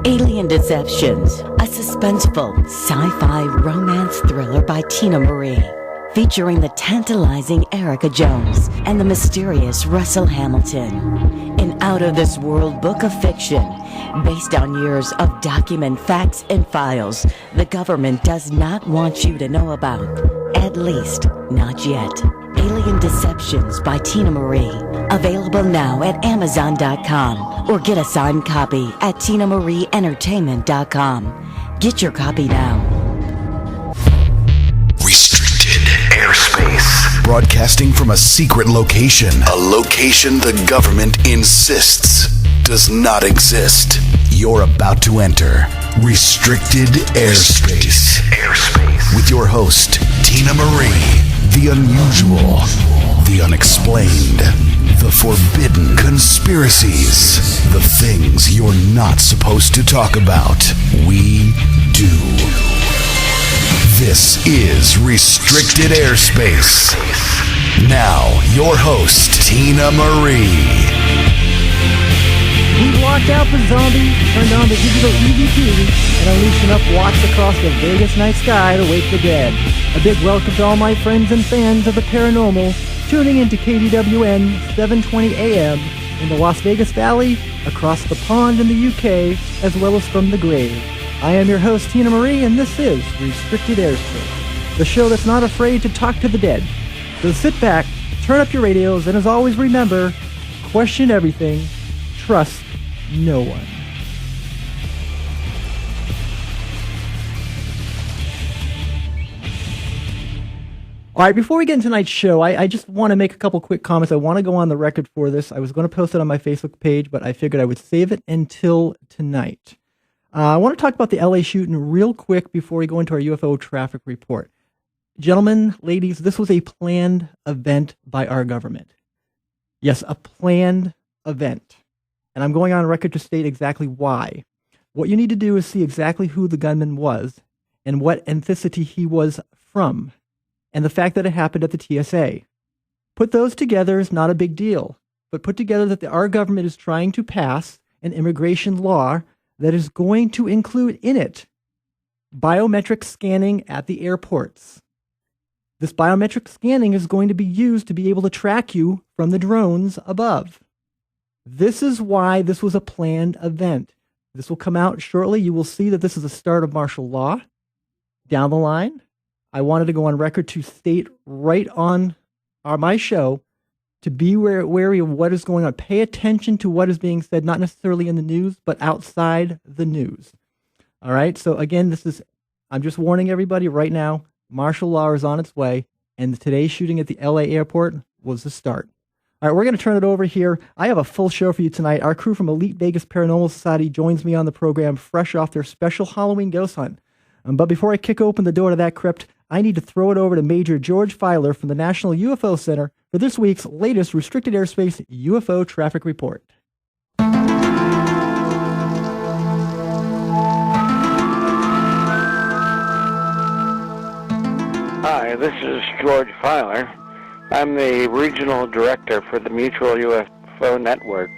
Alien Deceptions, a suspenseful sci-fi romance thriller by Tina Marie, featuring the tantalizing Erica Jones and the mysterious Russell Hamilton. An out-of-this-world book of fiction based on years of document facts and files the government does not want you to know about, at least not yet. Alien Deceptions by Tina Marie. Available now at Amazon.com or get a signed copy at TinaMarieEntertainment.com. Get your copy now. Restricted airspace. Broadcasting from a secret location. A location the government insists does not exist. You're about to enter Restricted Airspace. With your host, Tina Marie. The unusual, the unexplained, the forbidden, conspiracies, the things you're not supposed to talk about. We do. This is Restricted Airspace. Now, your host, Tina Marie. We've locked out the zombie, turned on the digital EVP, and are unleashing up watch across the Vegas night sky to wake the dead. A big welcome to all my friends and fans of the paranormal, tuning into KDWN 720 AM in the Las Vegas Valley, across the pond in the UK, as well as from the grave. I am your host, Tina Marie, and this is Restricted Airspace, the show that's not afraid to talk to the dead. So sit back, turn up your radios, and as always, remember, question everything, trust no one. All right, before we get into tonight's show, I just want to make a couple quick comments. I want to go on the record for this. I was going to post it on my Facebook page, but I figured I would save it until tonight. I want to talk about the LA shooting real quick before we go into our UFO traffic report. Gentlemen, ladies, this was a planned event by our government. Yes, a planned event. And I'm going on record to state exactly why. What you need to do is see exactly who the gunman was and what ethnicity he was from, and the fact that it happened at the TSA. Put those together is not a big deal, but put together that our government is trying to pass an immigration law that is going to include in it biometric scanning at the airports. This biometric scanning is going to be used to be able to track you from the drones above. This is why this was a planned event. This will come out shortly. You will see that this is the start of martial law. Down the line, I wanted to go on record to state right on my show to be wary of what is going on. Pay attention to what is being said, not necessarily in the news, but outside the news. All right. So again, I'm just warning everybody right now, martial law is on its way, and today's shooting at the LA airport was the start. All right, we're going to turn it over here. I have a full show for you tonight. Our crew from Elite Vegas Paranormal Society joins me on the program fresh off their special Halloween ghost hunt. But before I kick open the door to that crypt, I need to throw it over to Major George Filer from the National UFO Center for this week's latest Restricted Airspace UFO traffic report. Hi, this is George Filer. I'm the regional director for the Mutual UFO Network,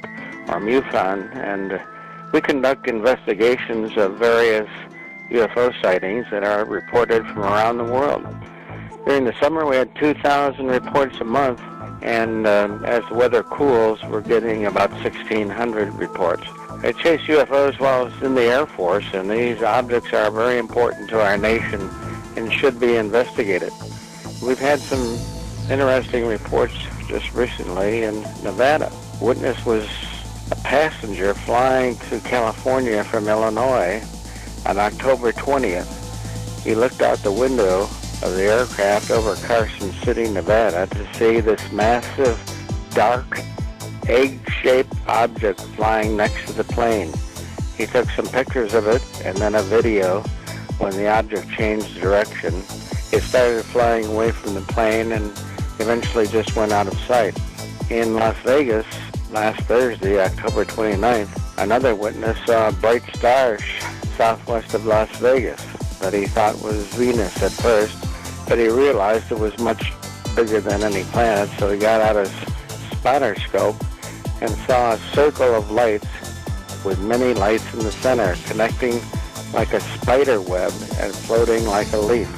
or MUFON, and we conduct investigations of various UFO sightings that are reported from around the world. During the summer, we had 2,000 reports a month, and as the weather cools, we're getting about 1,600 reports. I chase UFOs while I was in the Air Force, and these objects are very important to our nation and should be investigated. We've had some interesting reports just recently in Nevada. Witness was a passenger flying to California from Illinois on October 20th. He looked out the window of the aircraft over Carson City, Nevada, to see this massive, dark, egg-shaped object flying next to the plane. He took some pictures of it and then a video. When the object changed direction, it started flying away from the plane and eventually just went out of sight. In Las Vegas, last Thursday, October 29th, another witness saw a bright star southwest of Las Vegas that he thought was Venus at first, but he realized it was much bigger than any planet, so he got out his spotter scope and saw a circle of lights with many lights in the center, connecting like a spider web and floating like a leaf.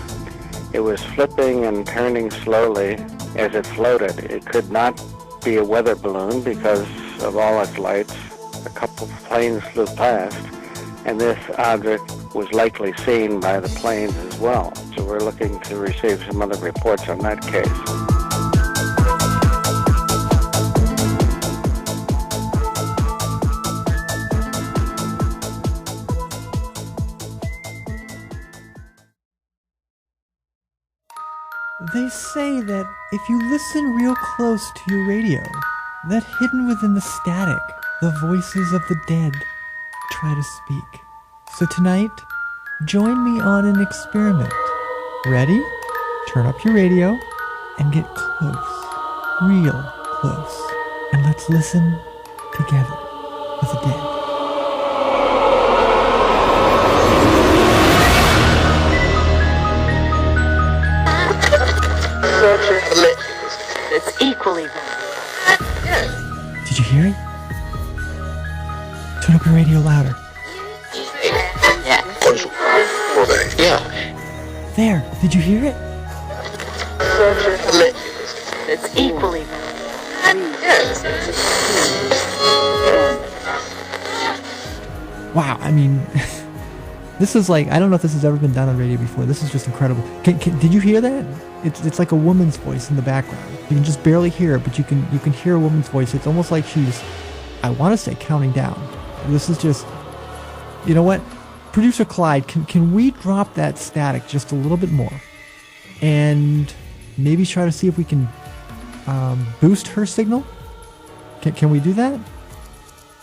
It was flipping and turning slowly as it floated. It could not be a weather balloon because of all its lights. A couple of planes flew past, and this object was likely seen by the planes as well. So we're looking to receive some other reports on that case. They say that if you listen real close to your radio, that hidden within the static, the voices of the dead try to speak. So tonight, join me on an experiment. Ready? Turn up your radio and get close, real close, and let's listen together with the dead. It's equally valid. Did you hear it? Turn up your radio louder. Yeah. There, did you hear it? It's equally Wow, I mean, this is like, I don't know if this has ever been done on radio before. This is just incredible. Did you hear that? It's like a woman's voice in the background. You can just barely hear it, but you can hear a woman's voice. It's almost like she's, I want to say, counting down. This is just, you know what? Producer Clyde, can we drop that static just a little bit more? And maybe try to see if we can boost her signal? Can we do that?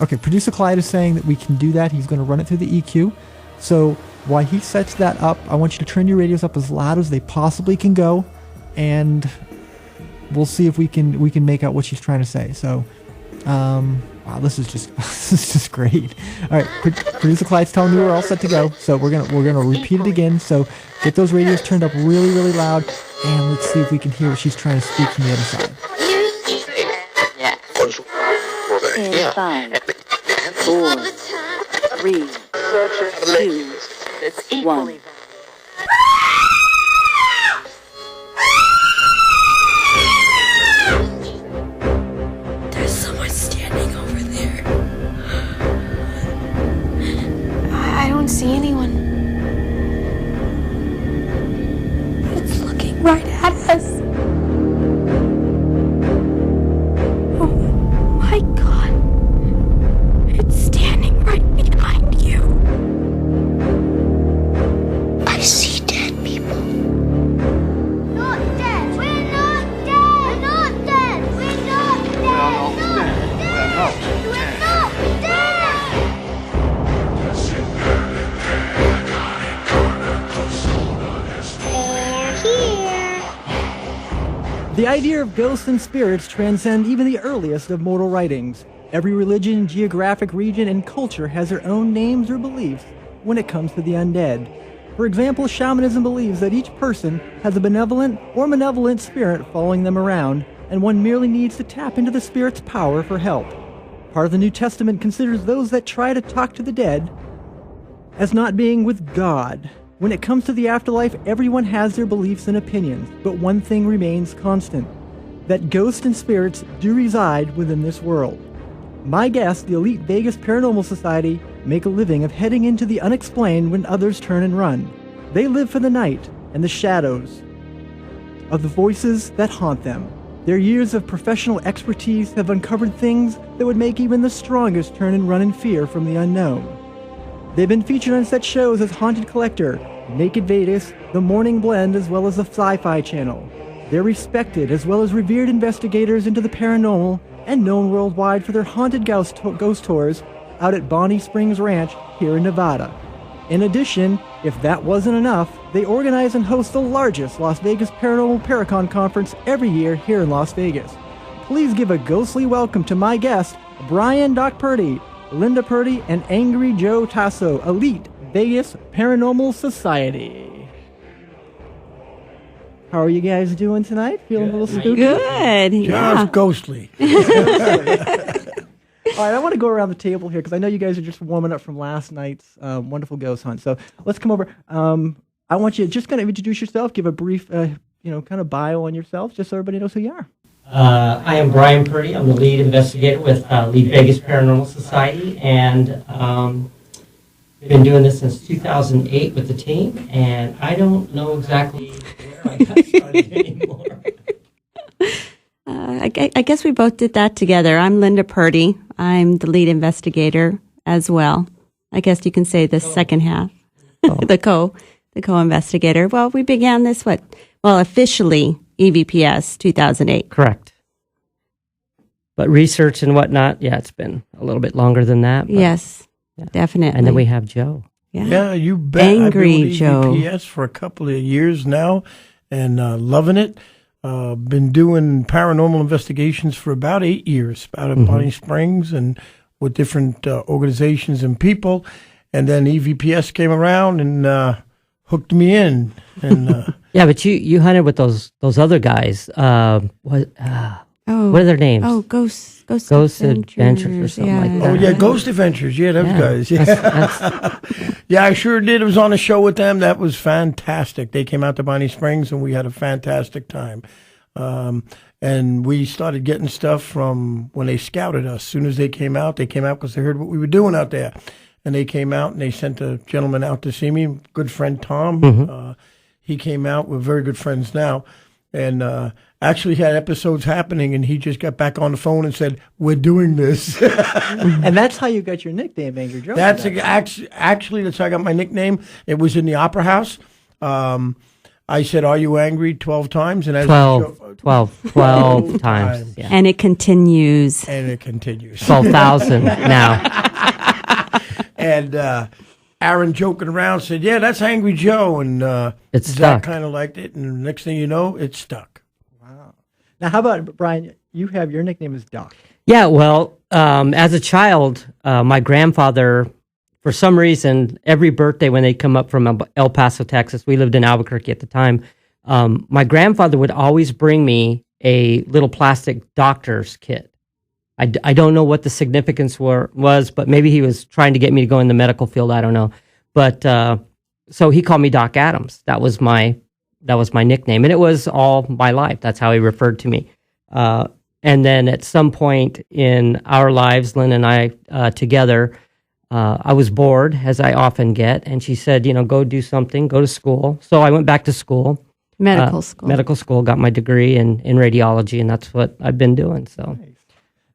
Okay, Producer Clyde is saying that we can do that. He's going to run it through the EQ. So while he sets that up, I want you to turn your radios up as loud as they possibly can go, and we'll see if we can make out what she's trying to say. So, wow, this is just great. All right, Producer Clyde's telling me we're all set to go. So we're gonna repeat it again. So get those radios turned up really, really loud, and let's see if we can hear what she's trying to speak from the other side. In 5, 4, 3, 2, it's equally 1. There's someone standing over there. I don't see anyone. It's looking right at us. Oh my God. It's standing right behind you. I see dead people. Not dead. We're not dead. We're not dead. We're not dead. We're not dead. We're not dead. They're here. The idea of ghosts and spirits transcend even the earliest of mortal writings. Every religion, geographic region, and culture has their own names or beliefs when it comes to the undead. For example, shamanism believes that each person has a benevolent or malevolent spirit following them around, and one merely needs to tap into the spirit's power for help. Part of the New Testament considers those that try to talk to the dead as not being with God. When it comes to the afterlife, everyone has their beliefs and opinions, but one thing remains constant: that ghosts and spirits do reside within this world. My guests, the Elite Vegas Paranormal Society, make a living of heading into the unexplained when others turn and run. They live for the night and the shadows of the voices that haunt them. Their years of professional expertise have uncovered things that would make even the strongest turn and run in fear from the unknown. They've been featured on such shows as Haunted Collector, Naked Vegas, The Morning Blend, as well as the Sci-Fi Channel. They're respected as well as revered investigators into the paranormal and known worldwide for their haunted ghost tours out at Bonnie Springs Ranch here in Nevada. In addition, if that wasn't enough, they organize and host the largest Las Vegas Paranormal Paracon conference every year here in Las Vegas. Please give a ghostly welcome to my guests, Brian Doc Purdy, Linda Purdy, and Angry Joe Tasso, Elite Vegas Paranormal Society. How are you guys doing tonight? Feeling a little spooky? Good. Just ghostly. All right, I want to go around the table here because I know you guys are just warming up from last night's wonderful ghost hunt. So let's come over. I want you to just kind of introduce yourself, give a brief, kind of bio on yourself, just so everybody knows who you are. I am Brian Purdy. I'm the lead investigator with Elite Vegas Paranormal Society, and we've been doing this since 2008 with the team, and I don't know exactly where I got started anymore. I guess we both did that together. I'm Linda Purdy. I'm the lead investigator as well. I guess you can say the second half, the co-investigator. Well, we began this, officially EVPS 2008. Correct. But research and whatnot, it's been a little bit longer than that. Yes, definitely. And then we have Joe. Yeah, you bet. Angry Joe. I've been with EVPS for a couple of years now and loving it. Been doing paranormal investigations for about 8 years, out of Bonnie Springs and with different organizations and people. And then EVPS came around and hooked me in. And yeah, but you hunted with those other guys. What are their names? Oh, Ghost Adventures or something like that. Oh, yeah, Ghost Adventures. Yeah, those guys. Yeah. Yeah, I sure did. It was on a show with them. That was fantastic. They came out to Bonnie Springs, and we had a fantastic time. And we started getting stuff from when they scouted us. As soon as they came out because they heard what we were doing out there. And they came out, and they sent a gentleman out to see me, good friend Tom. He came out. We're very good friends now. And actually had episodes happening, and he just got back on the phone and said, "We're doing this." And that's how you got your nickname, Angry Joe. That's actually that's how I got my nickname. It was in the Opera House. I said, "Are you angry?" 12 times, and as 12 times. Yeah. And it continues. 12,000 now. And Aaron joking around said, "Yeah, that's Angry Joe," and it's Zach stuck. kind of liked it, and the next thing you know, it's stuck. Wow. Now, how about Brian? Your nickname is Doc. Yeah, well, as a child, my grandfather, for some reason, every birthday when they come up from El Paso, Texas, we lived in Albuquerque at the time, my grandfather would always bring me a little plastic doctor's kit. I don't know what the significance was, but maybe he was trying to get me to go in the medical field. I don't know. But so he called me Doc Adams. That was my nickname, and it was all my life. That's how he referred to me. And then at some point in our lives, Lynn and I together, I was bored, as I often get, and she said, go do something, go to school. So I went back to school. Medical school, got my degree in radiology, and that's what I've been doing. So. Nice.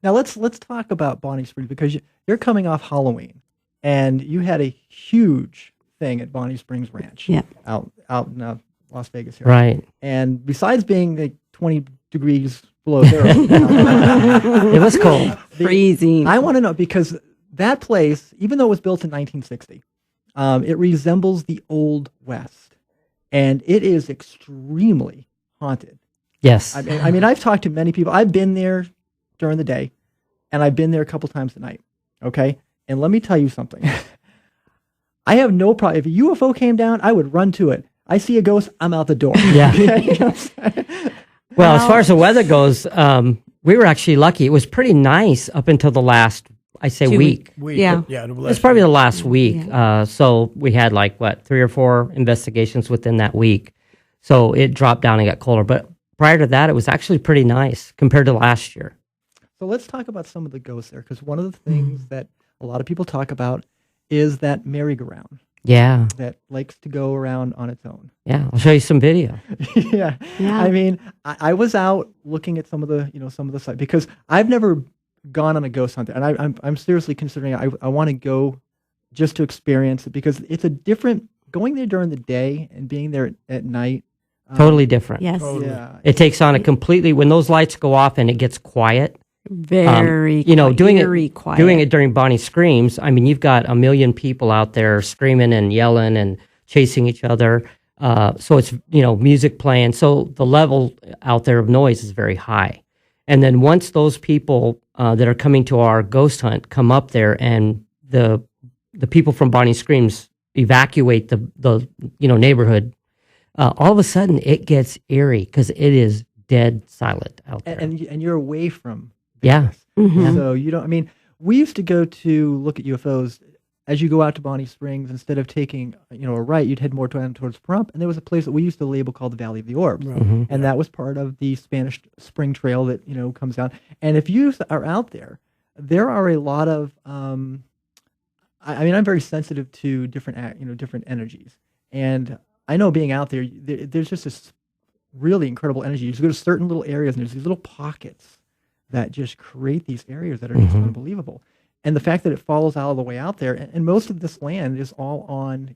Now let's talk about Bonnie Springs, because you're coming off Halloween, and you had a huge thing at Bonnie Springs Ranch. Yeah. Out in Las Vegas here. Right. And besides being like 20 degrees below zero, it was cold, freezing. I want to know, because that place, even though it was built in 1960, it resembles the Old West, and it is extremely haunted. Yes. I mean, I've talked to many people. I've been there during the day, and I've been there a couple times at night. Okay, and let me tell you something. I have no problem. If a UFO came down, I would run to it. I see a ghost, I'm out the door. Yeah. Well, as far as the weather goes, we were actually lucky. It was pretty nice up until the last, week. Yeah. It's probably the last week. Yeah. So we had 3 or 4 investigations within that week. So it dropped down and got colder. But prior to that, it was actually pretty nice compared to last year. So let's talk about some of the ghosts there, because one of the things that a lot of people talk about is that merry-go-round. Yeah. That likes to go around on its own. Yeah, I'll show you some video. Yeah. I mean, I was out looking at some of the sites, because I've never gone on a ghost hunt, and I'm seriously considering I want to go just to experience it, because it's a different, going there during the day and being there at night. Totally different. Yes. Totally. Yeah. It takes on a completely, when those lights go off and it gets quiet. Very doing quiet. Doing it during Bonnie Screams, I mean, you've got a million people out there screaming and yelling and chasing each other. So it's, music playing. So the level out there of noise is very high. And then once those people that are coming to our ghost hunt come up there, and the people from Bonnie Screams evacuate the neighborhood, all of a sudden it gets eerie, because it is dead silent out there. And you're away from Yeah. Mm-hmm. So you don't, I mean, we used to go to look at UFOs. As you go out to Bonnie Springs, instead of taking a right, you'd head more towards Pahrump, and there was a place that we used to label called the Valley of the Orbs, and that was part of the Spanish Spring Trail that comes down. And if you are out there, there are a lot of I'm very sensitive to different energies, and I know being out there's just this really incredible energy. You just go to certain little areas, and there's these little pockets that just create these areas that are just unbelievable. And the fact that it follows all the way out there, and most of this land is all on,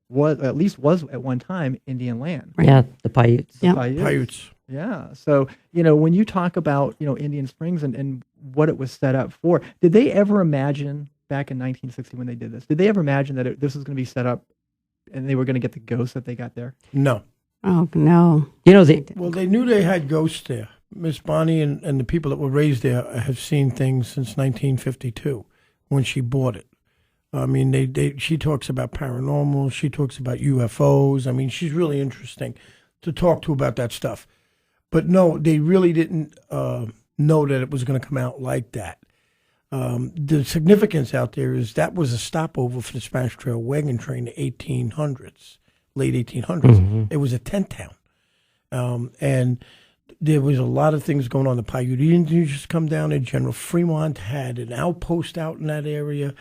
was at one time Indian land. Yeah, the Paiutes. Paiutes. Yeah. So, when you talk about, Indian Springs and what it was set up for, did they ever imagine back in 1960 when they did this, did they ever imagine that this was going to be set up and they were going to get the ghosts that they got there? No. Oh, no. They knew they had ghosts there. Miss Bonnie and the people that were raised there have seen things since 1952 when she bought it. I mean, she talks about paranormal. She talks about UFOs. I mean, she's really interesting to talk to about that stuff. But no, they really didn't know that it was going to come out like that. The significance out there is that was a stopover for the Spanish Trail wagon train in the 1800s, late 1800s. It was a tent town. And there was a lot of things going on. The Paiute Indians just come down there. General Fremont had an outpost out in that area.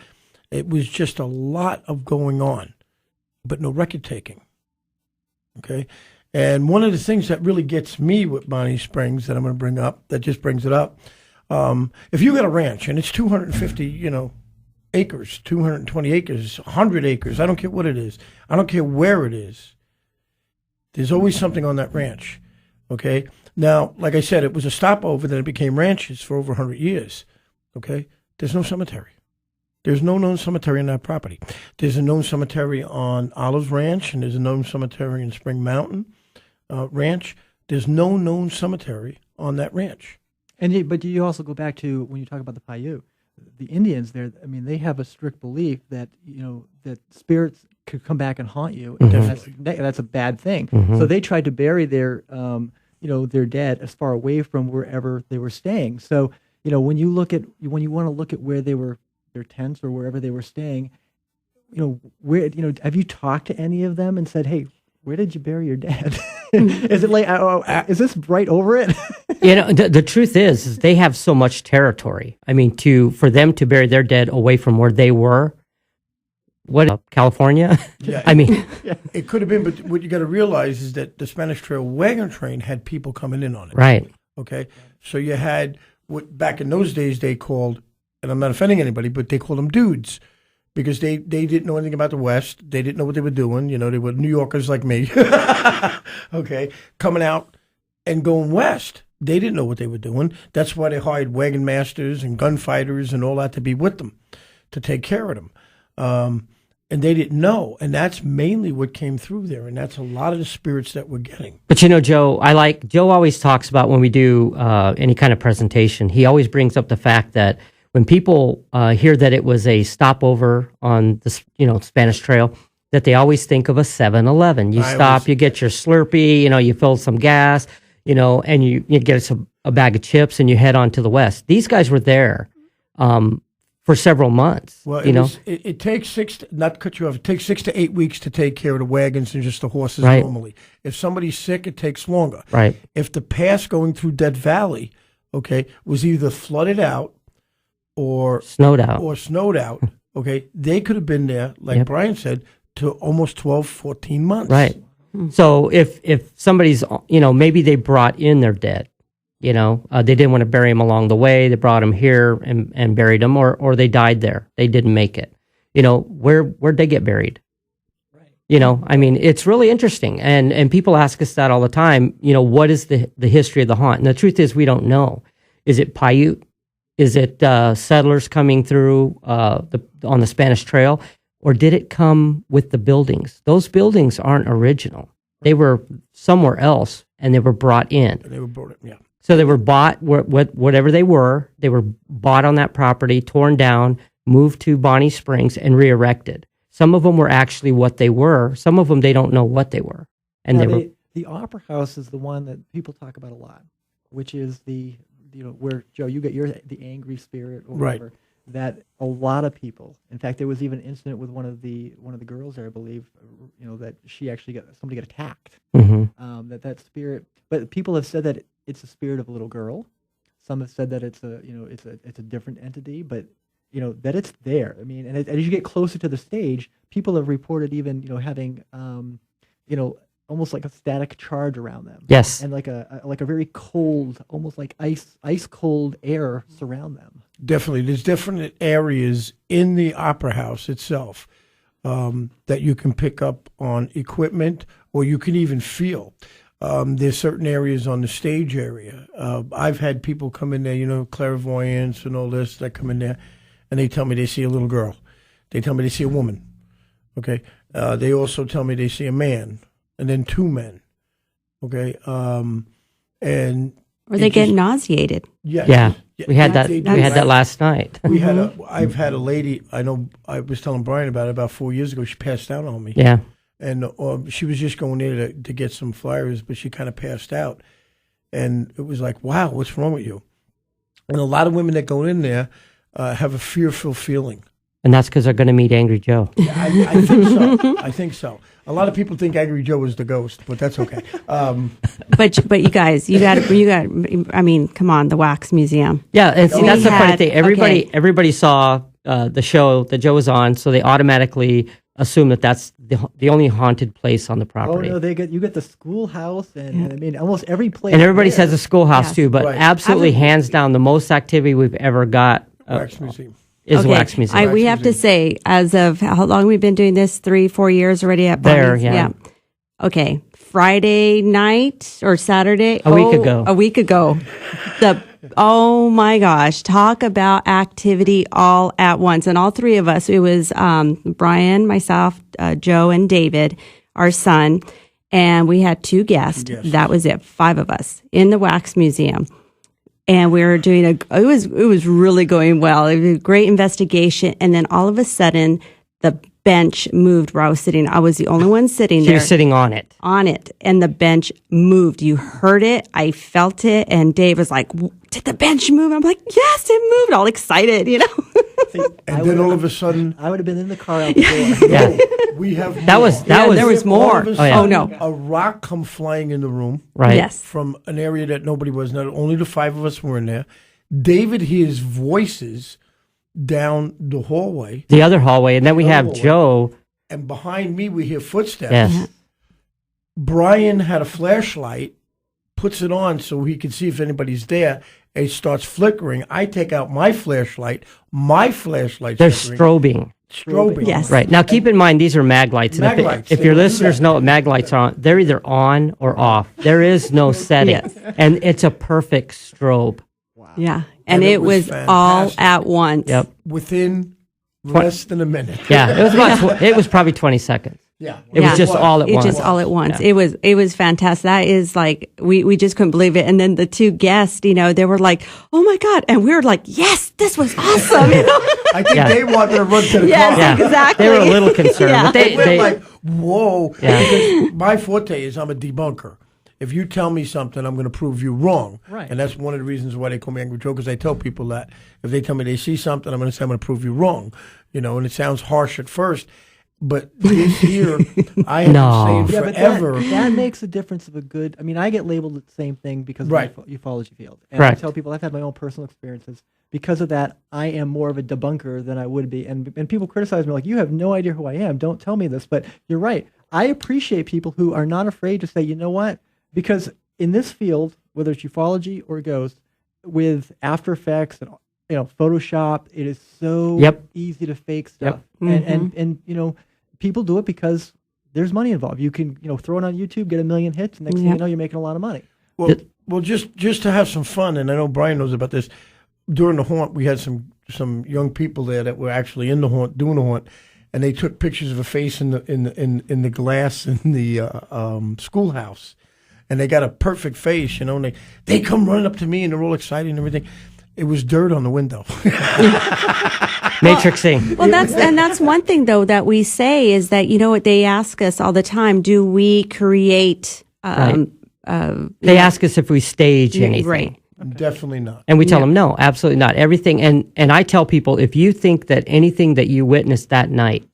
It was just a lot of going on, but no record taking. Okay? And one of the things that really gets me with Bonnie Springs that I'm going to bring up, that just brings it up, if you got a ranch and it's 250, acres, 220 acres, 100 acres, I don't care what it is. I don't care where it is. There's always something on that ranch. Okay? Now, like I said, it was a stopover, then it became ranches for over 100 years. Okay? There's no cemetery. There's no known cemetery on that property. There's a known cemetery on Olive Ranch, and there's a known cemetery in Spring Mountain Ranch. There's no known cemetery on that ranch. But you also go back to when you talk about the Paiute, the Indians there. I mean, they have a strict belief that that spirits could come back and haunt you, and that's a bad thing. So they tried to bury their their dead as far away from wherever they were staying. So when you want to look at where they were, their tents or wherever they were staying, where have you talked to any of them and said, hey, where did you bury your dead? Is it like, is this right over it? The truth is they have so much territory. I mean, for them to bury their dead away from where they were, California? Yeah, I mean, it could have been, but what you got to realize is that the Spanish Trail wagon train had people coming in on it. Right. Okay. So you had what back in those days they called, and I'm not offending anybody, but they called them dudes because they didn't know anything about the West. They didn't know what they were doing. They were New Yorkers like me. Okay. Coming out and going west. They didn't know what they were doing. That's why they hired wagon masters and gunfighters and all that to be with them, to take care of them. And they didn't know. And that's mainly what came through there. And that's a lot of the spirits that we're getting. But Joe, Joe always talks about when we do any kind of presentation, he always brings up the fact that when people hear that it was a stopover on the Spanish Trail, that they always think of a 7-Eleven. You stop, you get your Slurpee, you fill some gas, and you get a bag of chips and you head on to the west. These guys were there for several months. Well, it takes not to cut you off, it takes 6 to 8 weeks to take care of the wagons and just the horses normally. If somebody's sick, it takes longer. Right. If the pass going through Death Valley, was either flooded out or snowed out, they could have been there, like Brian said, to almost 12, 14 months. Right. So if somebody's, maybe they brought in their dead, they didn't want to bury them along the way. They brought them here and buried them, or they died there. They didn't make it. Where'd they get buried? Right. I mean, it's really interesting. And people ask us that all the time, what is the history of the haunt? And the truth is we don't know. Is it Paiute? Is it settlers coming through on the Spanish Trail? Or did it come with the buildings? Those buildings aren't original. They were somewhere else, and they were brought in. They were brought in, yeah. So they were bought, whatever they were bought on that property, torn down, moved to Bonnie Springs, and re-erected. Some of them were actually what they were. Some of them, they don't know what they were. And the Opera House is the one that people talk about a lot, which is where, Joe, you get the angry spirit or whatever. that a lot of people, in fact, there was even an incident with one of the girls there, I believe, that she actually somebody got attacked. Mm-hmm. That spirit, but people have said that it's a spirit of a little girl. Some have said that it's a different entity, but that it's there. I mean, and as you get closer to the stage, people have reported even having almost like a static charge around them. Yes. And like a very cold, almost like ice cold air surround them. Definitely. There's different areas in the opera house itself that you can pick up on equipment, or you can even feel. There's certain areas on the stage area. I've had people come in there, clairvoyants and all this, that come in there, and they tell me they see a little girl. They tell me they see a woman. Okay. They also tell me they see a man. And then two men, okay, and or they get nauseated. Yes. Yeah, we had that. We had that last night. I've had a lady. I know. I was telling Brian about it about 4 years ago. She passed out on me. Yeah, and she was just going there to get some flyers, but she kind of passed out, and it was like, wow, what's wrong with you? And a lot of women that go in there have a fearful feeling. And that's because they're going to meet Angry Joe. Yeah, I think so. I think so. A lot of people think Angry Joe is the ghost, but that's okay. But you guys, you got. I mean, come on, the Wax Museum. Yeah, that's the funny thing. Everybody saw the show that Joe was on, so they automatically assume that that's the only haunted place on the property. Oh no, you get the schoolhouse, and I mean almost every place. And everybody says the schoolhouse too, but absolutely hands down, the most activity we've ever got. Wax Museum. Is Wax Museum. We have to say, as of how long we've been doing this, 3-4 years already at Bonnie's? Yeah. Okay. Friday night or Saturday? A week ago. Oh my gosh. Talk about activity all at once. And all three of us, it was Brian, myself, Joe, and David, our son. And we had 2 guests. That was it. 5 of us in the Wax Museum. And we were doing it was really going well. It was a great investigation. And then all of a sudden, the bench moved where I was sitting. I was the only one sitting there. She was sitting on it. And the bench moved. You heard it. I felt it. And Dave was like, did the bench move? I'm like, yes, it moved. All excited, See, and then all of a sudden, I would have been in the car out the door. Yeah. We have there was more. No. A rock come flying in the room. Right. Yes. From an area that nobody was. Not only the 5 of us were in there. David hears voices down the hallway. The other hallway. And then we have Joe. And behind me, we hear footsteps. Yes. Brian had a flashlight, puts it on so he can see if anybody's there. It starts flickering. I take out my flashlight. My flashlight's They're flickering. strobing. Yes. Right. Now, keep in mind, these are mag lights. Mag lights. If your listeners know what mag lights are, they're either on or off. There is no setting. Yes. And it's a perfect strobe. Wow. Yeah. And it was all at once. Yep. Within less than a minute. Yeah. It was probably 20 seconds. Yeah. It was just all at once. Just all at once. Yeah. It was fantastic. That is like, we just couldn't believe it. And then the 2 guests, they were like, oh my God. And we were like, yes, this was awesome. I think they wanted to run to the car. Yes, exactly. They were a little concerned. Yeah. But they like, whoa. Yeah. Because my forte is I'm a debunker. If you tell me something, I'm going to prove you wrong. Right. And that's one of the reasons why they call me Angry Joe, because I tell people that if they tell me they see something, I'm going to say I'm going to prove you wrong. And it sounds harsh at first. But this year, I have been saying forever. But that makes a difference of a good. I mean, I get labeled the same thing because of ufology field. And Correct. I tell people I've had my own personal experiences. Because of that, I am more of a debunker than I would be. And people criticize me like, you have no idea who I am. Don't tell me this. But you're right. I appreciate people who are not afraid to say, you know what? Because in this field, whether it's ufology or ghosts, with After Effects and Photoshop, it is so easy to fake stuff. Yep. And people do it because there's money involved. You can throw it on YouTube, get 1 million hits, and next thing you know, you're making a lot of money. Well, just to have some fun, and I know Brian knows about this. During the haunt, we had some young people there that were actually in the haunt, doing the haunt, and they took pictures of a face in the glass in the schoolhouse, and they got a perfect face, and they come running up to me and they're all excited and everything. It was dirt on the window. Matrixing. Well, that's one thing though that we say is that what they ask us all the time: do we create? They ask us if we stage anything. Right. Definitely not. And we tell them, no, absolutely not. Everything. And I tell people, if you think that anything that you witnessed that night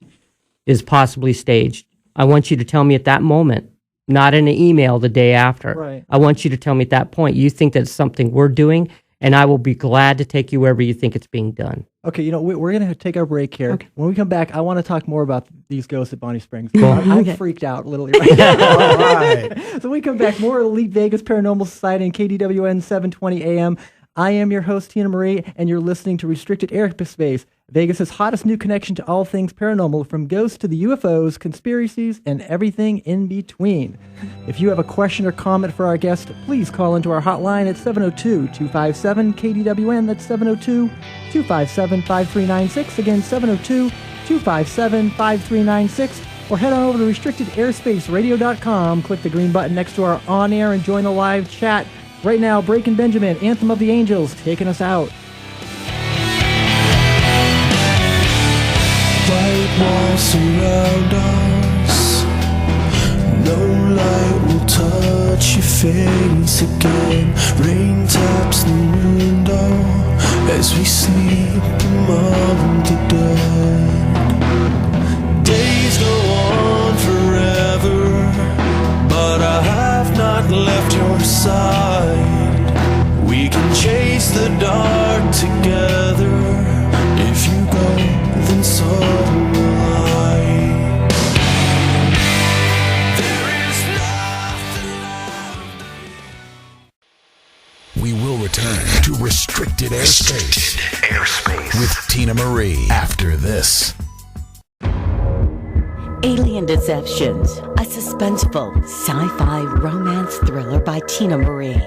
is possibly staged, I want you to tell me at that moment, not in an email the day after. Right. I want you to tell me at that point, you think that's something we're doing, and I will be glad to take you wherever you think it's being done. Okay, we're going to take our break here. Okay. When we come back, I want to talk more about these ghosts at Bonnie Springs. Cool. I'm freaked out literally right now. All right. So we come back, more Elite Vegas Paranormal Society and KDWN 720 AM. I am your host, Tina Marie, and you're listening to Restricted Airspace, Vegas' hottest new connection to all things paranormal, from ghosts to the UFOs, conspiracies, and everything in between. If you have a question or comment for our guest, please call into our hotline at 702-257-KDWN. That's 702-257-5396. Again, 702-257-5396. Or head on over to restrictedairspace.radio.com. Click the green button next to our on-air and join the live chat. Right now, Breaking Benjamin, Anthem of the Angels, taking us out. White walls surround us. No light will touch your face again. Rain taps the window as we sleep among the dead. Days go on forever, but I have not left your side. We can chase the dark together. If you go, then so will I. There is nothing. We will return to Restricted Airspace with Tina Marie after this. Alien Deceptions, a suspenseful sci-fi romance thriller by Tina Marie,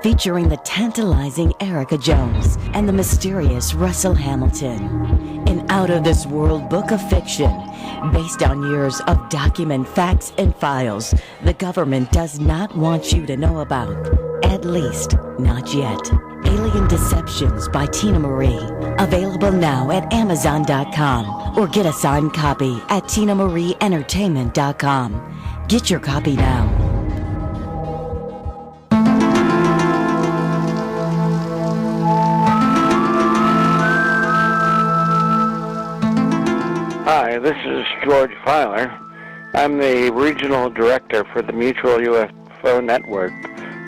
featuring the tantalizing Erica Jones and the mysterious Russell Hamilton. An out-of-this-world book of fiction based on years of document facts and files the government does not want you to know about, at least not yet. Alien Deceptions by Tina Marie, available now at Amazon.com, or get a signed copy at TinaMarieEntertainment.com. Get your copy now. Hi, this is George Filer. I'm the regional director for the Mutual UFO Network,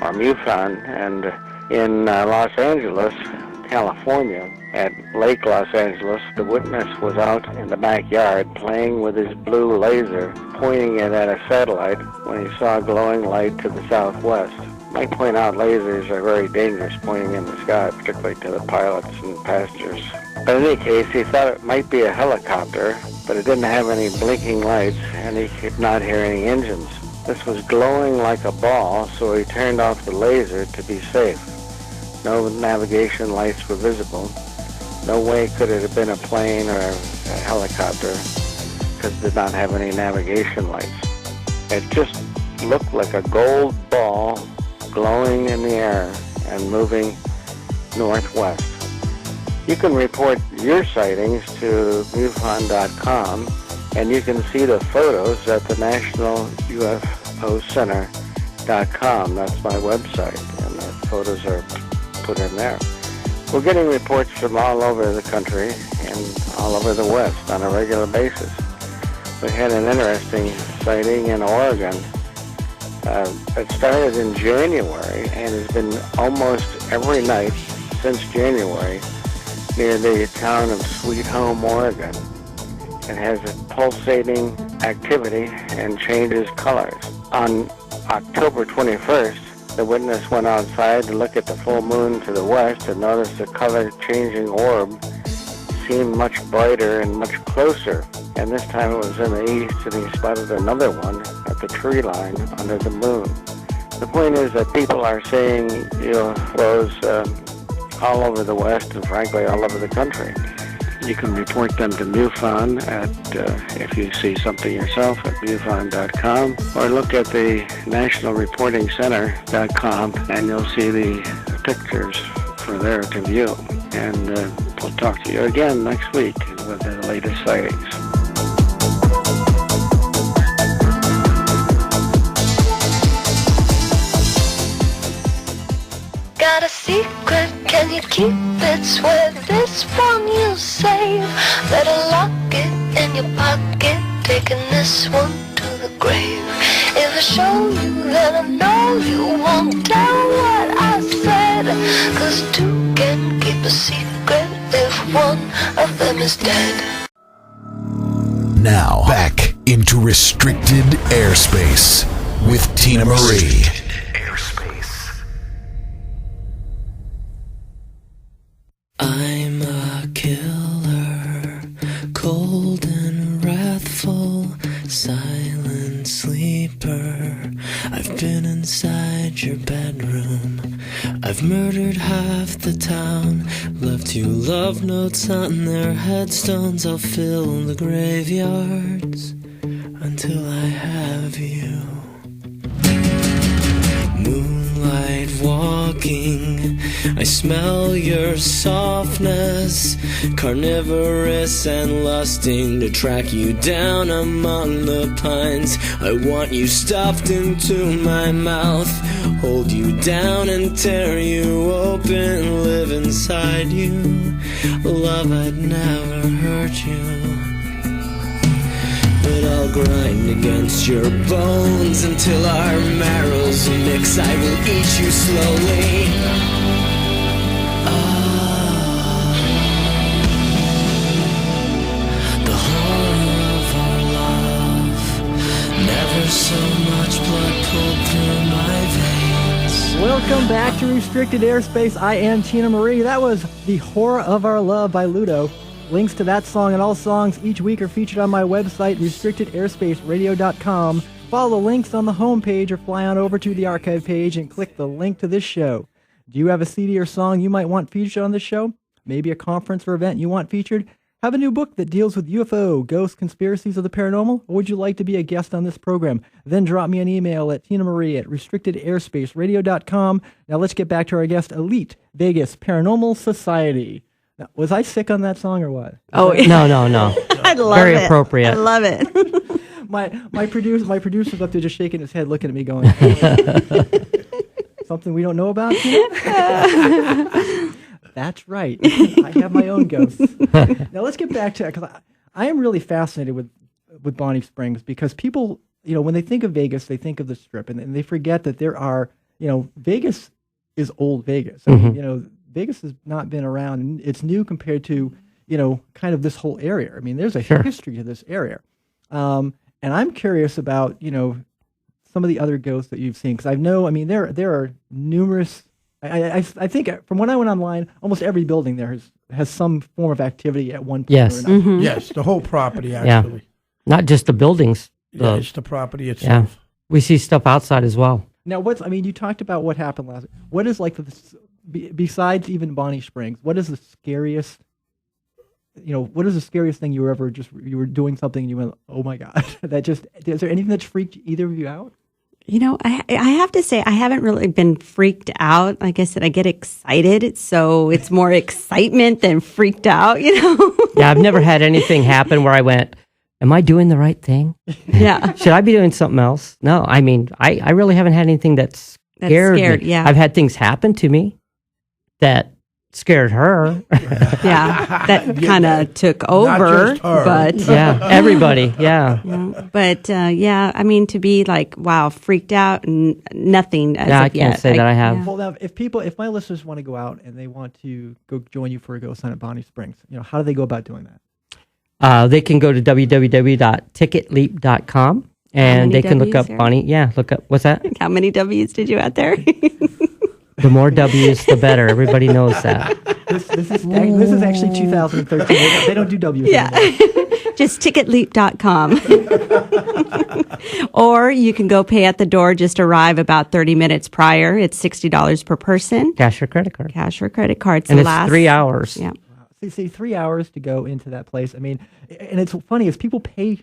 or MUFON, and in Los Angeles, California, at Lake Los Angeles, the witness was out in the backyard playing with his blue laser, pointing it at a satellite when he saw a glowing light to the southwest. I might point out lasers are very dangerous pointing in the sky, particularly to the pilots and passengers. But in any case, he thought it might be a helicopter, but it didn't have any blinking lights, and he could not hear any engines. This was glowing like a ball, so he turned off the laser to be safe. No navigation lights were visible. No way could it have been a plane or a helicopter, because it did not have any navigation lights. It just looked like a gold ball glowing in the air and moving northwest. You can report your sightings to MUFON.com, and you can see the photos at the National UFO Center.com. That's my website, and the photos are put in there. We're getting reports from all over the country and all over the West on a regular basis. We had an interesting sighting in Oregon. It started in January and has been almost every night since January near the town of Sweet Home, Oregon. It has a pulsating activity and changes colors. On October 21st, the witness went outside to look at the full moon to the west and noticed a color-changing orb seemed much brighter and much closer. And this time it was in the east, and he spotted another one at the tree line under the moon. The point is that people are seeing UFOs all over the West and, frankly, all over the country. You can report them to MUFON if you see something yourself at MUFON.com, or look at the NationalReportingCenter.com, and you'll see the pictures for there to view. And we'll talk to you again next week with the latest sightings. Got a secret keep it, swear this one you'll save. Better lock it in your pocket, taking this one to the grave. If I show you, then I know you won't tell what I said, 'cause two can keep a secret if one of them is dead. Now, back into restricted airspace with Tina Marie. I'm a killer, cold and wrathful, silent sleeper. I've been inside your bedroom. I've murdered half the town, left you love notes on their headstones. I'll fill the graveyards until I have you. Moonlight walking, I smell your softness, carnivorous and lusting to track you down among the pines. I want you stuffed into my mouth, hold you down and tear you open, live inside you. Love, I'd never hurt you, but I'll grind against your bones until our marrows mix. I will eat you slowly. The horror of our love. Never so much blood pulled through my veins. Welcome back to Restricted Airspace. I am Tina Marie. That was The Horror of Our Love by Ludo. Links to that song and all songs each week are featured on my website, restrictedairspace.radio.com. Follow the links on the homepage or fly on over to the archive page and click the link to this show. Do you have a CD or song you might want featured on this show? Maybe a conference or event you want featured? Have a new book that deals with UFO, ghosts, conspiracies of the paranormal? Or would you like to be a guest on this program? Then drop me an email at tinamarie@restrictedairspace.radio.com. Now let's get back to our guest, Elite Vegas Paranormal Society. Now, was I sick on that song or what? Oh, No. I love Very it. appropriate. I love it. my producer's up there just shaking his head, looking at me, going, "Something we don't know about you?" That's right. I have my own ghosts. Now let's get back to it, because I am really fascinated with Bonnie Springs, because people, when they think of Vegas, they think of the Strip, and they forget that there are, Vegas is old Vegas. I mean, Vegas has not been around, and it's new compared to, kind of this whole area. I mean, there's a history to this area. And I'm curious about, some of the other ghosts that you've seen, because there are numerous. I think from when I went online, almost every building there has some form of activity at one point Yes. or another. Yes, the whole property, actually. Yeah. Not just the buildings. Yeah, it's the property itself. Yeah. We see stuff outside as well. Now, you talked about what happened last. What is besides even Bonnie Springs, what is the scariest? What is the scariest thing you were doing something and you went, oh my God, is there anything that's freaked either of you out? I have to say, I haven't really been freaked out. Like I said, I get excited, so it's more excitement than freaked out, Yeah, I've never had anything happen where I went, am I doing the right thing? Yeah. Should I be doing something else? No, I really haven't had anything that's scared me. Yeah. I've had things happen to me that scared her. Yeah, that kind of took over. But yeah, everybody. Yeah. But to be like, wow, freaked out, and nothing as I of can't yet. say that I have. Well, now, if my listeners want to go out and they want to go join you for a ghost hunt at Bonnie Springs, how do they go about doing that? They can go to www.ticketleap.com and they can look up Bonnie. Yeah, look up, what's that? How many W's did you add there? The more W's, the better. Everybody knows that. This is actually 2013. They don't do W's anymore. Just ticketleap.com. Or you can go pay at the door, just arrive about 30 minutes prior. It's $60 per person. Cash or credit card. Cash or credit card. And it's 3 hours. Yeah. See, 3 hours to go into that place. I mean, and it's funny is people pay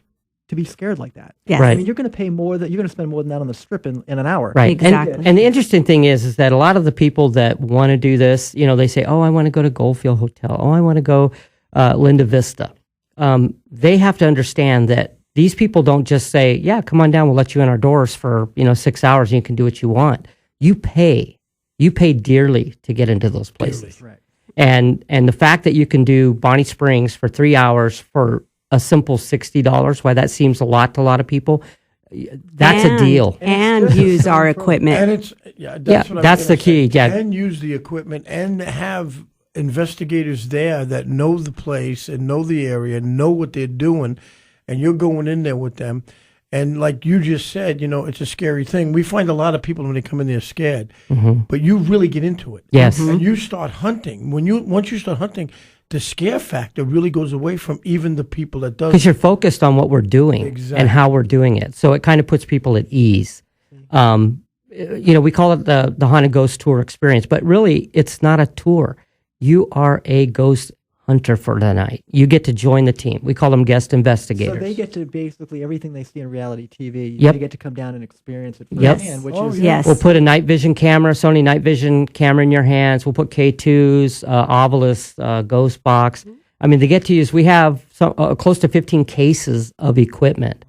to be scared like that. Yeah. Right. I mean, you're going to pay more you're going to spend more than that on the Strip in an hour. Right. Exactly. And the interesting thing is that a lot of the people that want to do this, they say, oh, I want to go to Goldfield Hotel. Oh, I want to go Linda Vista. They have to understand that these people don't just say, yeah, come on down. We'll let you in our doors for, 6 hours and you can do what you want. You pay dearly to get into those places. Right. And the fact that you can do Bonnie Springs for 3 hours for a simple $60, why that seems a lot to a lot of people, that's a deal. And use our equipment. And it's that's the key. Yeah, and use the equipment and have investigators there that know the place and know the area, know what they're doing, and you're going in there with them. And like you just said, it's a scary thing. We find a lot of people when they come in there scared, but you really get into it. Yes. And you start hunting. Once you start hunting, the scare factor really goes away from even the people that does. Because you're focused on what we're doing and how we're doing it. So it kind of puts people at ease. We call it the Haunted Ghost Tour experience, but really it's not a tour. You are a ghost hunter for the night. You get to join the team. We call them guest investigators. So they get to basically everything they see in reality TV. Yep. They get to come down and experience it Yep. firsthand, which Oh, is yes. We'll put a night vision camera, Sony night vision camera in your hands. We'll put K2s, Ovilus, Ghost Box. I mean, they get to use, we have close to 15 cases of equipment.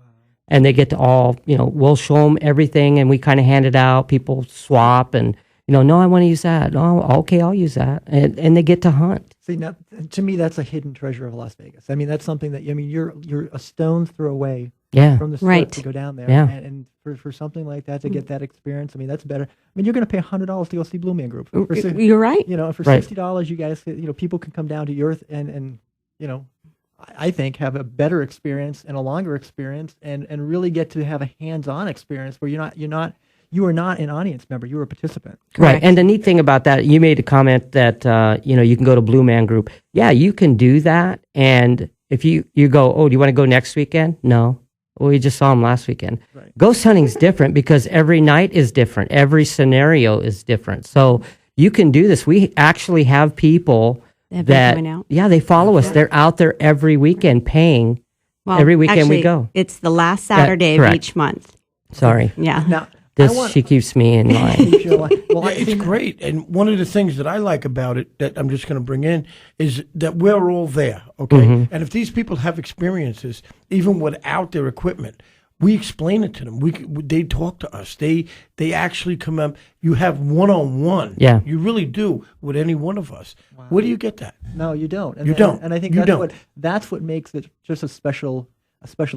And they get to all, we'll show them everything and we kind of hand it out. People swap and, no, I want to use that. Oh, okay, I'll use that. And they get to hunt. See, now, to me, that's a hidden treasure of Las Vegas. I mean, that's something that, you're a stone's throw away from the strip to go down there. Yeah. And for something like that, to get that experience, I mean, that's better. I mean, you're going to pay $100 to go see Blue Man Group. You're right. For $60, you guys, people can come down to your earth and I think have a better experience and a longer experience and really get to have a hands-on experience where you are not an audience member, you are a participant. Correct. Right. And the neat thing about that, you made a comment that you can go to Blue Man Group. Yeah, you can do that. And if you go, oh, do you want to go next weekend? No. Well, we just saw them last weekend. Right. Ghost hunting's different because every night is different. Every scenario is different. So you can do this. We actually have people they follow us. They're out there every weekend paying. Well, every weekend actually, we go. It's the last Saturday of each month. Sorry. Yeah. Now, she keeps me in line. It's great. And one of the things that I like about it that I'm just going to bring in is that we're all there, okay? And if these people have experiences, even without their equipment, we explain it to them. They talk to us. They actually come up. You have one-on-one. Yeah. You really do with any one of us. Wow. Where do you get that? No, you don't. You don't. And I think that's what makes it just a special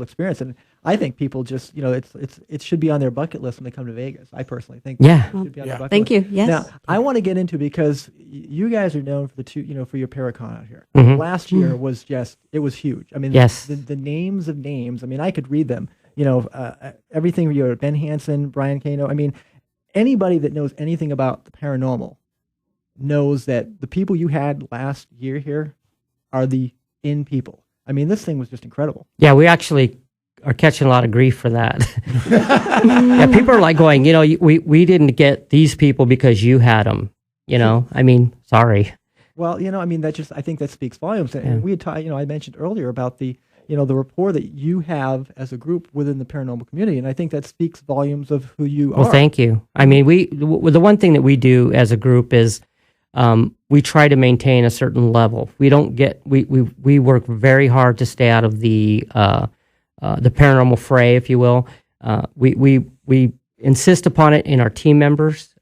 experience. And I think people just, it should be on their bucket list when they come to Vegas. I personally think. Yeah. It should be on their bucket Thank list. you. Yes. Now, I want to get into, because you guys are known for for your Paracon out here. Last year was it was huge. I mean, the names of names, I mean, I could read them. Everything, Ben Hansen, Brian Kano. I mean, anybody that knows anything about the paranormal knows that the people you had last year here are the in people. I mean, this thing was just incredible. Yeah, we actually are catching a lot of grief for that. Yeah, people are like going, we didn't get these people because you had them. I mean, sorry. Well, I mean, I think that speaks volumes. And we had I mentioned earlier about the rapport that you have as a group within the paranormal community, and I think that speaks volumes of who you are. Well, thank you. I mean, the one thing that we do as a group is we try to maintain a certain level. We don't we work very hard to stay out of the paranormal fray, if you will. We insist upon it in our team members.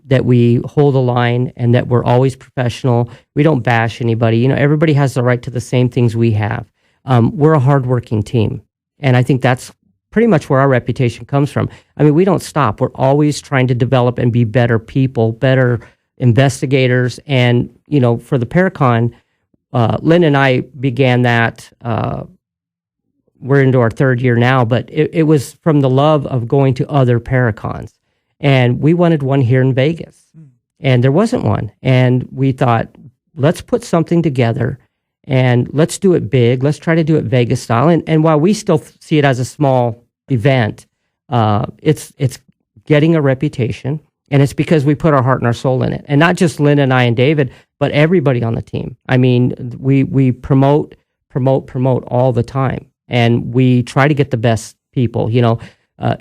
That we hold a line and that we're always professional. We don't bash anybody. Everybody has the right to the same things we have. We're a hardworking team, and I think that's pretty much where our reputation comes from. I mean, we don't stop. We're always trying to develop and be better people, better investigators. And, for the Paracon, Lynn and I began that. We're into our third year now, but it was from the love of going to other Paracons. And we wanted one here in Vegas, and there wasn't one. And we thought, let's put something together and let's do it big. Let's try to do it Vegas style. And while we still see it as a small event, it's getting a reputation, and it's because we put our heart and our soul in it. And not just Lynn and I and David, but everybody on the team. I mean, we promote all the time, and we try to get the best people,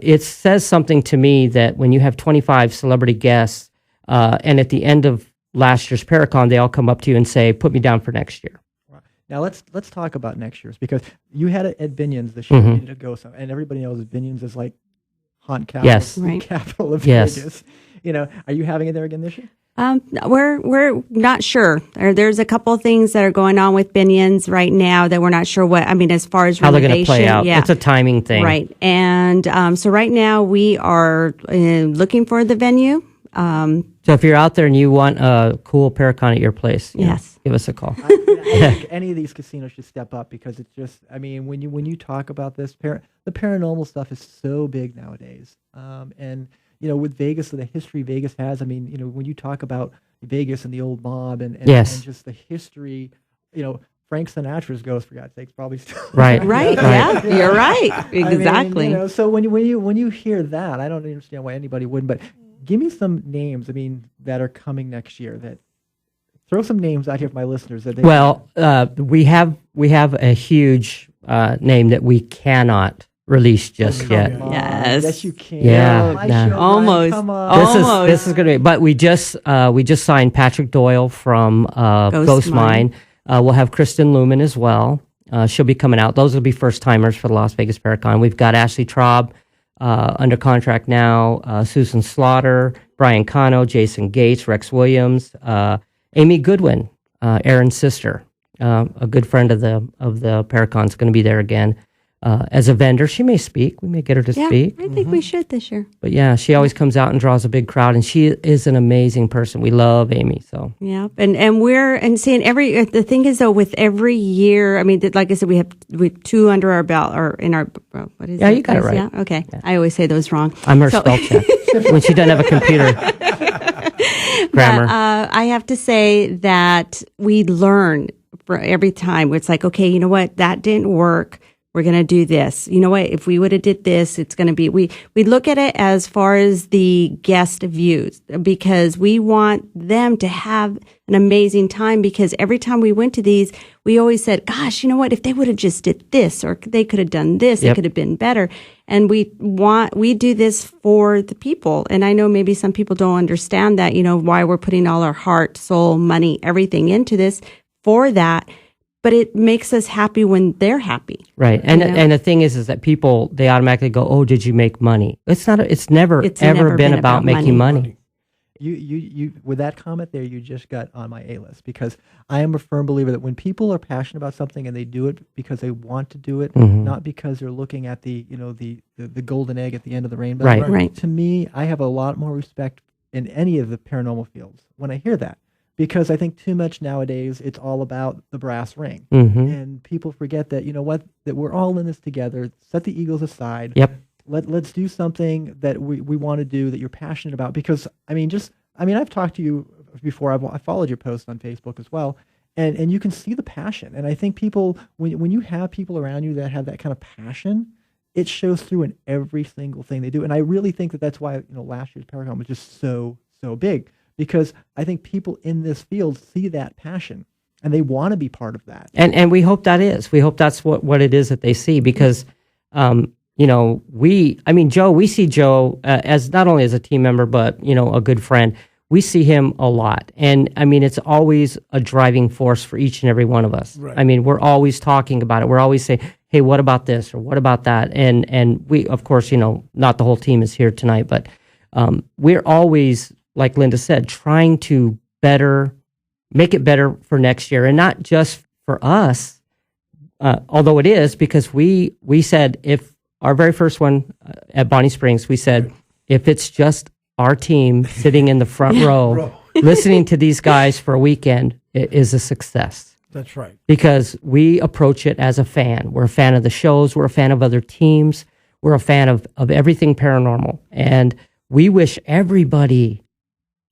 It says something to me that when you have 25 celebrity guests, and at the end of last year's Paracon, they all come up to you and say, put me down for next year. Now let's talk about next year's, because you had it at Binion's this year. You did a ghost, and everybody knows that Binion's is like haunt capital, capital of Vegas. Are you having it there again this year? We're not sure. There's a couple of things that are going on with Binion's right now that we're not sure what. I mean, as far as how they're going to play renovation, out. yeah. It's a timing thing, right? And so right now we are looking for the venue. So if you're out there and you want a cool Paracon at your place, yes, give us a call. I think any of these casinos should step up because it's just. I mean, when you talk about this, the paranormal stuff is so big nowadays, and. With Vegas, the history Vegas has, I mean, when you talk about Vegas and the old mob and just the history, Frank Sinatra's ghost, for God's sakes, probably still. Right. Right. Yeah, you're right. Exactly. I mean, so when you hear that, I don't understand why anybody wouldn't, but give me some names, I mean, that are coming next year throw some names out here for my listeners. We have a huge name that we cannot release just yet. Yes, you can. Yeah, almost. This is going to be. But we just signed Patrick Doyle from Ghost Mine. We'll have Kristen Lumen as well. She'll be coming out. Those will be first timers for the Las Vegas Paracon. We've got Ashley Traub under contract now. Susan Slaughter, Brian Cano, Jason Gates, Rex Williams, Amy Goodwin, Aaron's sister, a good friend of the Paracon, is going to be there again. As a vendor, she may speak. We may get her to speak. I think we should this year. But yeah, she always comes out and draws a big crowd, and she is an amazing person. We love Amy. So yeah, and we're seeing the thing is though, with every year, I mean, like I said, we have 2 under our belt or in our what is it? Yeah, you got it right. Yeah, okay. Yeah. I always say those wrong. I'm her spell check when she doesn't have a computer. Grammar. But, I have to say that we learn for every time. It's like, okay, you know what, that didn't work. We're going to do this. You know what? If we would have did this, it's going to be, we look at it as far as the guest views because we want them to have an amazing time because every time we went to these, we always said, gosh, you know what? If they would have just did this or they could have done this, it could have been better. And we do this for the people. And I know maybe some people don't understand that, why we're putting all our heart, soul, money, everything into this for that. But it makes us happy when they're happy. Right. And the thing is that people, they automatically go, oh, did you make money? It's never been about making money. You with that comment there, you just got on my A-list because I am a firm believer that when people are passionate about something and they do it because they want to do it, not because they're looking at the golden egg at the end of the rainbow. Right. To me, I have a lot more respect in any of the paranormal fields when I hear that. Because I think too much nowadays, it's all about the brass ring. And people forget that, that we're all in this together. Set the egos aside. Yep. Let's do something that we want to do that you're passionate about. Because, I've talked to you before. I followed your post on Facebook as well. And you can see the passion. And I think people, when you have people around you that have that kind of passion, it shows through in every single thing they do. And I really think that that's why, last year's Paracon was just so big. Because I think people in this field see that passion and they want to be part of that. And we hope that is. We hope that's what it is that they see because, Joe, we see Joe as not only as a team member, but, a good friend. We see him a lot. And it's always a driving force for each and every one of us. Right. We're always talking about it. We're always saying, hey, what about this or what about that? And we, of course, not the whole team is here tonight, but we're always, like Linda said, trying to make it better for next year. And not just for us, although it is, because we said if our very first one at Bonnie Springs, we said, if it's just our team sitting in the front row, listening to these guys for a weekend, it is a success. That's right. Because we approach it as a fan. We're a fan of the shows. We're a fan of other teams. We're a fan of everything paranormal. And we wish everybody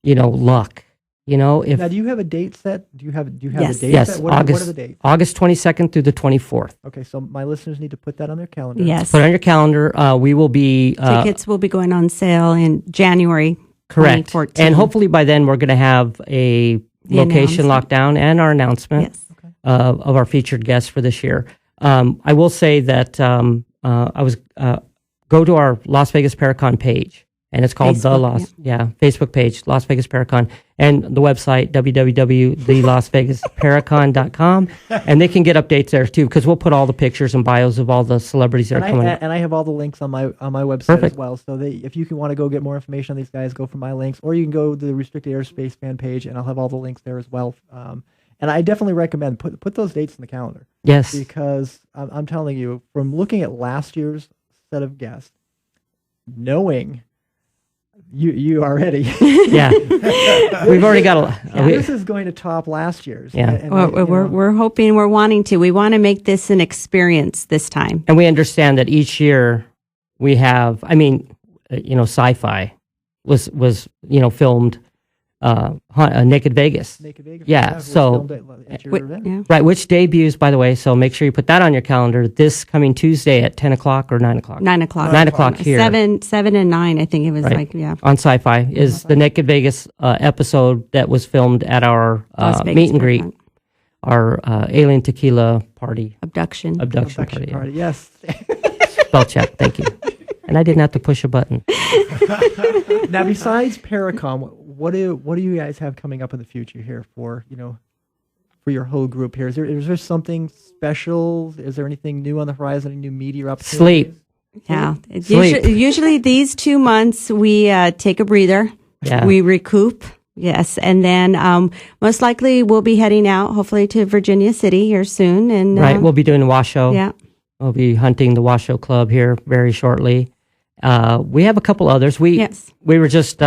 luck. If now, do you have a date set? Do you have a date yes. set? What are the dates? August 22nd through the 24th. Okay, so my listeners need to put that on their calendar. Yes. Put it on your calendar. We will be... tickets will be going on sale in January 2014. And hopefully by then we're going to have a location locked down and our announcement of our featured guests for this year. I will say that go to our Las Vegas Paracon page. And it's called Facebook page, Las Vegas Paracon, and the website, www.thelasvegasparacon.com. And they can get updates there too, because we'll put all the pictures and bios of all the celebrities that are coming up. And I have all the links on my website as well. So if you want to go get more information on these guys, go for my links, or you can go to the Restricted Airspace fan page, and I'll have all the links there as well. And I definitely recommend put those dates in the calendar. Yes. Because I'm telling you, from looking at last year's set of guests, knowing you already. Yeah. We've already got a lot. This is going to top last year's. Yeah. And we're hoping, we're wanting to. We want to make this an experience this time. And we understand that each year we have, Sci-Fi was filmed Naked Vegas. Naked Vegas. Yeah. So, at your event. right, which debuts, by the way, so make sure you put that on your calendar this coming Tuesday at 10 o'clock or 9 o'clock. 9 o'clock. 9 o'clock here. 7 and 9, I think it was On Sci-Fi is the Naked Vegas episode that was filmed at our meet and greet, our Alien Tequila party. Abduction party. Yes. Spell check, thank you. And I didn't have to push a button. Now, besides Paracon, what do you guys have coming up in the future here for your whole group here? Is there something special? Is there anything new on the horizon? Any new media opportunities? Sleep. Yeah. Usually these 2 months we take a breather. Yeah. We recoup. Yes, and then most likely we'll be heading out, hopefully to Virginia City here soon. And right, we'll be doing the Washoe. Yeah. We'll be hunting the Washoe Club here very shortly. We have a couple others. We just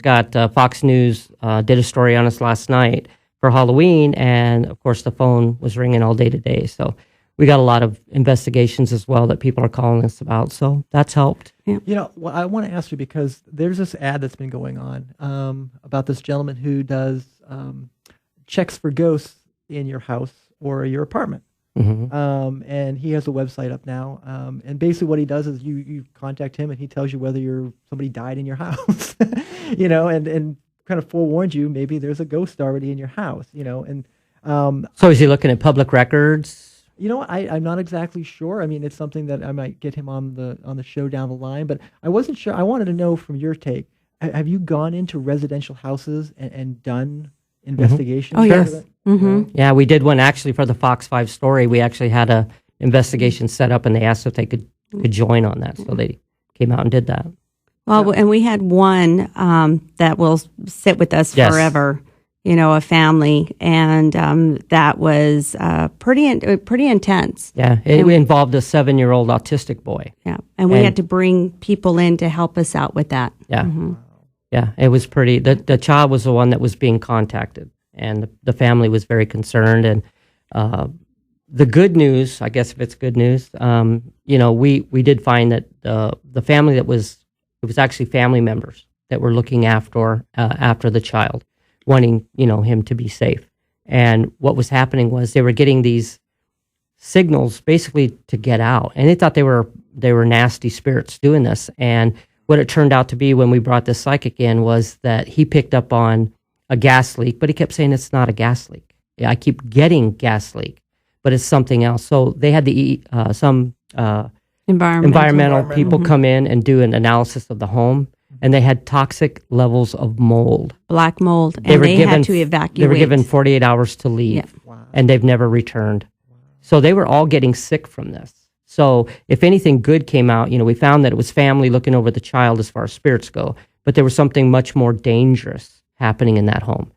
got Fox News did a story on us last night for Halloween, and of course the phone was ringing all day today. So we got a lot of investigations as well that people are calling us about. So that's helped. Yeah. I want to ask you, because there's this ad that's been going on about this gentleman who does checks for ghosts in your house or your apartment. Mm-hmm. And he has a website up now. And basically what he does is you contact him and he tells you whether somebody died in your house, and kind of forewarns you, maybe there's a ghost already in your house, and, so is he looking at public records? I'm not exactly sure. I mean, it's something that I might get him on the show down the line, but I wasn't sure. I wanted to know from your take, have you gone into residential houses and done investigations? Oh, yes. Mm-hmm. Yeah, we did one actually for the Fox 5 story. We actually had a investigation set up, and they asked if they could join on that, so they came out and did that. Well, and we had one that will sit with us forever. A family, and that was pretty intense. Yeah, it involved a 7-year-old autistic boy. Yeah, and we had to bring people in to help us out with that. Yeah, mm-hmm. Yeah, it was pretty. The child was the one that was being contacted, and the family was very concerned. And the good news, I guess, if it's good news, we did find that the family it was actually family members that were looking after the child, wanting him to be safe. And what was happening was they were getting these signals basically to get out, and they thought they were nasty spirits doing this. And what it turned out to be when we brought this psychic in was that he picked up on a gas leak, but he kept saying it's not a gas leak. Yeah, I keep getting gas leak, but it's something else. So they had some environmental people mm-hmm. come in and do an analysis of the home, and they had toxic levels of mold. Black mold, and they had to evacuate. They were given 48 hours to leave, and they've never returned. So they were all getting sick from this. So if anything good came out, we found that it was family looking over the child as far as spirits go, but there was something much more dangerous happening in that home.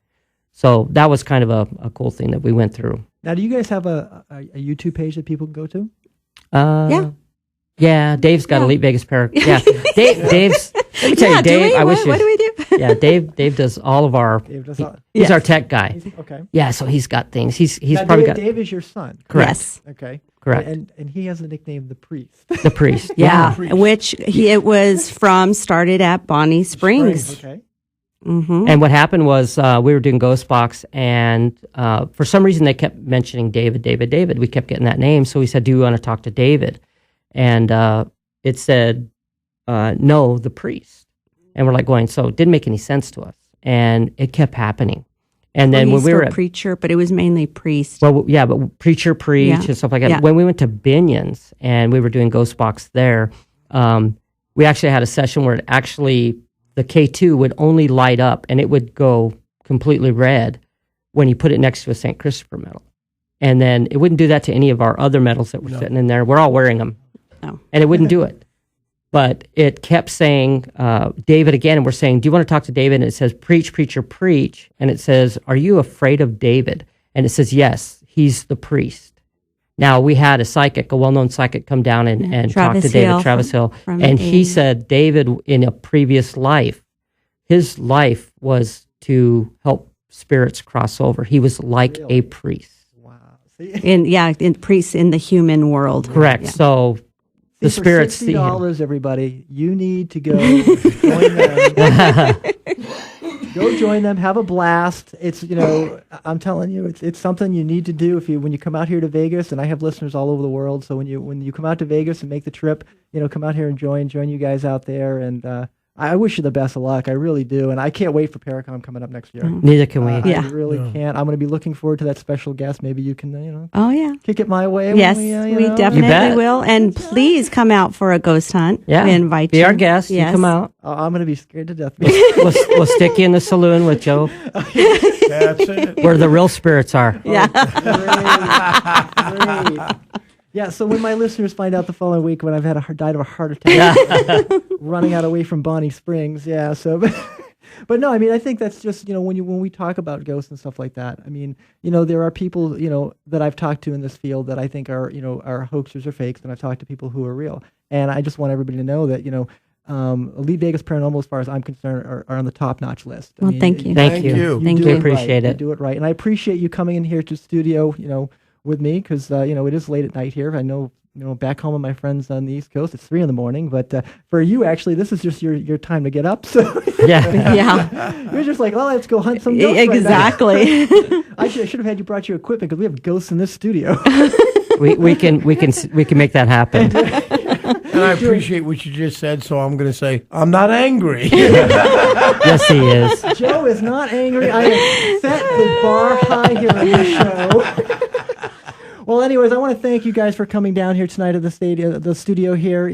So that was kind of a cool thing that we went through. Now, do you guys have a YouTube page that people can go to? Yeah, Dave's got Elite Vegas Paranormal. Yeah, Dave's. Let me tell you, Dave. What do we do? Yeah, Dave does all of our. He's our tech guy. Okay. Yeah, so he's got things. He's now, probably Dave, got. Dave is your son. Correct. Yes. Okay. Correct. And he has the nickname the Priest. The Priest. Yeah, which it was started at Bonnie Springs. Okay. Mm-hmm. And what happened was we were doing Ghost Box, and for some reason they kept mentioning David. We kept getting that name, so we said, "Do you want to talk to David?" And it said, "No, the Priest." And we're like going, so it didn't make any sense to us, and it kept happening. And then when we were at preacher, but it was mainly priest. Well, yeah, but preach and stuff like that. Yeah. When we went to Binion's and we were doing Ghost Box there, we actually had a session where the K2 would only light up and it would go completely red when you put it next to a St. Christopher medal. And then it wouldn't do that to any of our other medals that were sitting in there. We're all wearing them. No. And it wouldn't do it. But it kept saying, David again, and we're saying, do you want to talk to David? And it says, preach, preacher, preach. And it says, are you afraid of David? And it says, yes, he's the priest. Now, we had a well-known psychic come down and talk to David, Travis Hill. And he said David, in a previous life, his life was to help spirits cross over. He was like a priest. Wow. See? Priests in the human world. Correct. Yeah. So the spirits see $60, everybody, you need to go join them. Go join them. Have a blast. It's I'm telling you, it's something you need to do when you come out here to Vegas. And I have listeners all over the world. So when you come out to Vegas and make the trip, come out here and join you guys out there. And I wish you the best of luck. I really do. And I can't wait for Paracon coming up next year. Neither can we. I really can't. I'm going to be looking forward to that special guest. Maybe you can, Oh, yeah. kick it my way. Yes, we definitely will. And please come out for a ghost hunt. Yeah. We invite you. Be our guest. Yes. You come out. I'm going to be scared to death. We'll stick you in the saloon with Joe. That's it. Where the real spirits are. Yeah. Great. Yeah, so when my listeners find out the following week when I've died of a heart attack running out away from Bonnie Springs, but no, I mean, I think that's just, when we talk about ghosts and stuff like that, I mean, there are people, that I've talked to in this field that I think are hoaxers or fakes, and I've talked to people who are real. And I just want everybody to know that, Elite Vegas Paranormal, as far as I'm concerned, are on the top-notch list. Thank you. Thank you. We appreciate it. You do it right. And I appreciate you coming in here to the studio, with me, because it is late at night here. I know back home with my friends on the East Coast, it's 3 a.m, but for you, actually, this is just your time to get up. So yeah, you're just like, oh, let's go hunt some ghosts. Exactly. Right I should have had you brought your equipment, because we have ghosts in this studio. we can make that happen. And I appreciate what you just said, so I'm going to say, I'm not angry. Yes, he is. Joe is not angry. I have set the bar high here on this show. Well, anyways, I want to thank you guys for coming down here tonight at the studio here.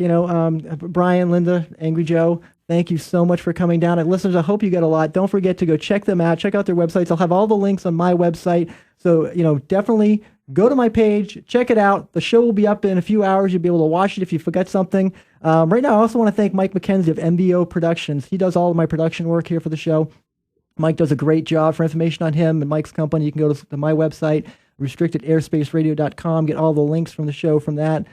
Brian, Linda, Angry Joe, thank you so much for coming down. And listeners, I hope you get a lot. Don't forget to go check them out. Check out their websites. I'll have all the links on my website. So, definitely go to my page, check it out. The show will be up in a few hours. You'll be able to watch it if you forgot something. Right now, I also want to thank Mike McKenzie of MBO Productions. He does all of my production work here for the show. Mike does a great job. For information on him and Mike's company, you can go to my website, restrictedairspace.radio.com. Get all the links from the show from that.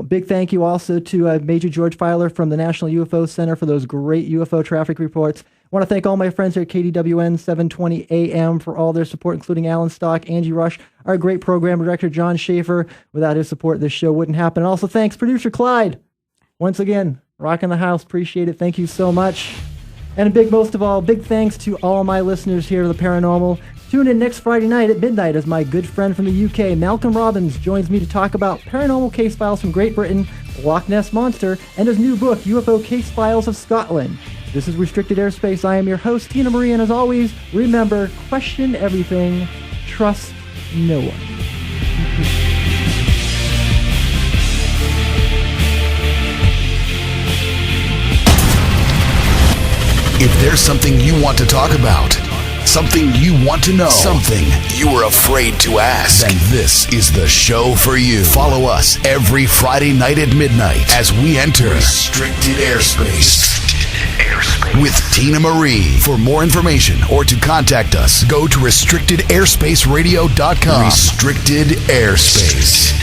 Big thank you also to Major George Filer from the National UFO Center for those great UFO traffic reports. I want to thank all my friends here at KDWN 720 AM for all their support, including Alan Stock, Angie Rush, our great program director, John Schaefer. Without his support, this show wouldn't happen. And also thanks, producer Clyde. Once again, rocking the house. Appreciate it. Thank you so much. And most of all, big thanks to all my listeners here to the Paranormal. Tune in next Friday night at midnight as my good friend from the UK, Malcolm Robbins, joins me to talk about paranormal case files from Great Britain, Loch Ness Monster, and his new book, UFO Case Files of Scotland. This is Restricted Airspace. I am your host, Tina Marie, and as always, remember, question everything, trust no one. If there's something you want to talk about, something you want to know, something you are afraid to ask, then this is the show for you. Follow us every Friday night at midnight as we enter Restricted Airspace with Tina Marie. For more information or to contact us, go to restrictedairspace.radio.com. Restricted Airspace.